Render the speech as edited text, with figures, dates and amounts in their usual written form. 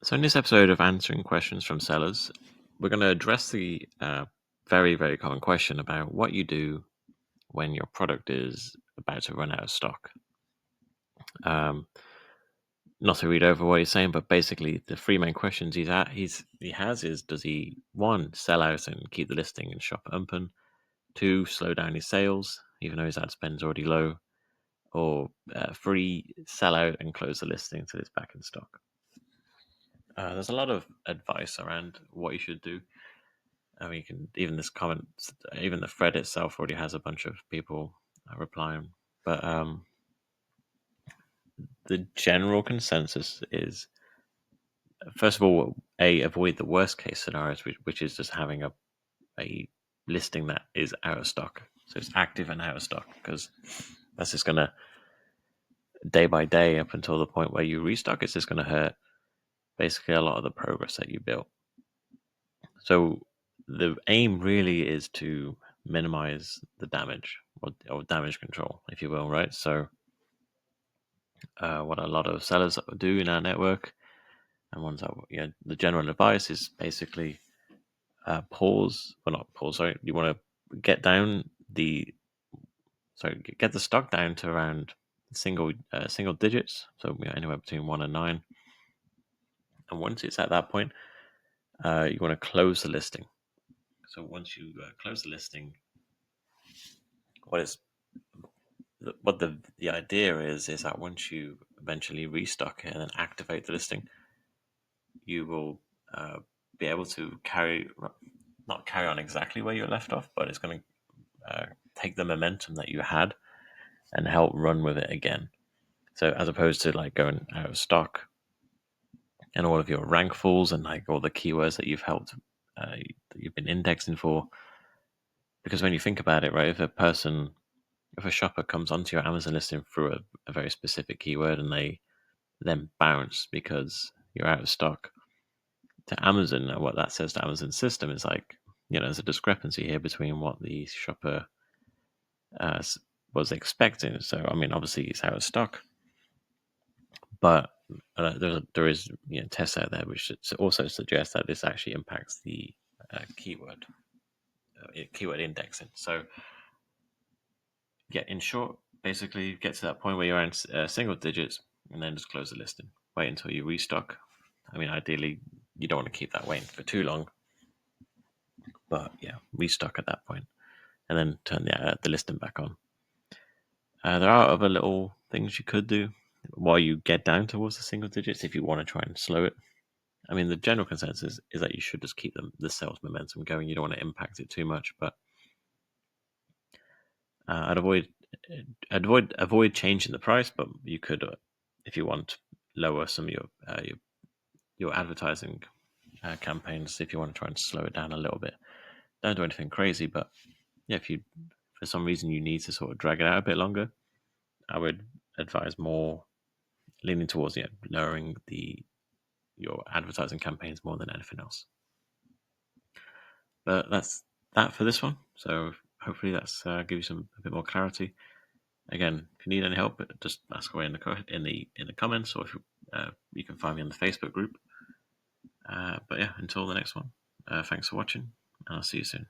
So in this episode of Answering Questions from Sellers, we're going to address the very, very common question about what you do when your product is about to run out of stock. Not to read over what he's saying, but basically the three main questions he has is: does he, one, sell out and keep the listing and shop open? Two, slow down his sales, even though his ad spend's already low? Or three, sell out and close the listing until it's back in stock? There's a lot of advice around what you should do. I mean, even this comment, even the thread itself already has a bunch of people replying. But the general consensus is, first of all, avoid the worst case scenarios, which is just having a listing that is out of stock. So it's active and out of stock, because that's just going to, day by day, up until the point where you restock, it's just going to hurt basically a lot of the progress that you built. So the aim really is to minimize the damage, or damage control, if you will, right? So what a lot of sellers do in our network, and ones that, the general advice is basically pause, well, not pause, sorry, you want to get get the stock down to around single digits, so anywhere between 1 and 9. And once it's at that point, you want to close the listing. So once you close the listing, the idea is that once you eventually restock it and then activate the listing, you will be able to not carry on exactly where you left off, but it's going to take the momentum that you had and help run with it again. So as opposed to like going out of stock and all of your rank falls and like all the keywords that that you've been indexing for, because when you think about it, right, if a shopper comes onto your Amazon listing through a very specific keyword and they then bounce because you're out of stock, to Amazon, and what that says to Amazon's system is like, there's a discrepancy here between what the shopper was expecting. So, I mean, obviously it's out of stock, but there is tests out there which also suggest that this actually impacts the keyword indexing. So, in short, basically get to that point where you're in single digits and then just close the listing. Wait until you restock. I mean, ideally, you don't want to keep that waiting for too long, but yeah, restock at that point and then turn the listing back on. There are other little things you could do while you get down towards the single digits if you want to try and slow it. I mean, the general consensus is that you should just keep the sales momentum going. You don't want to impact it too much, but I'd avoid changing the price. But you could, if you want, lower some of your advertising campaigns if you want to try and slow it down a little bit. Don't do anything crazy, but yeah, if you for some reason you need to sort of drag it out a bit longer, I would advise more leaning towards lowering your advertising campaigns more than anything else. But that's that for this one. So hopefully that's gives you a bit more clarity. Again, if you need any help, just ask away in the comments, or if you can find me on the Facebook group. But yeah, until the next one, thanks for watching, and I'll see you soon.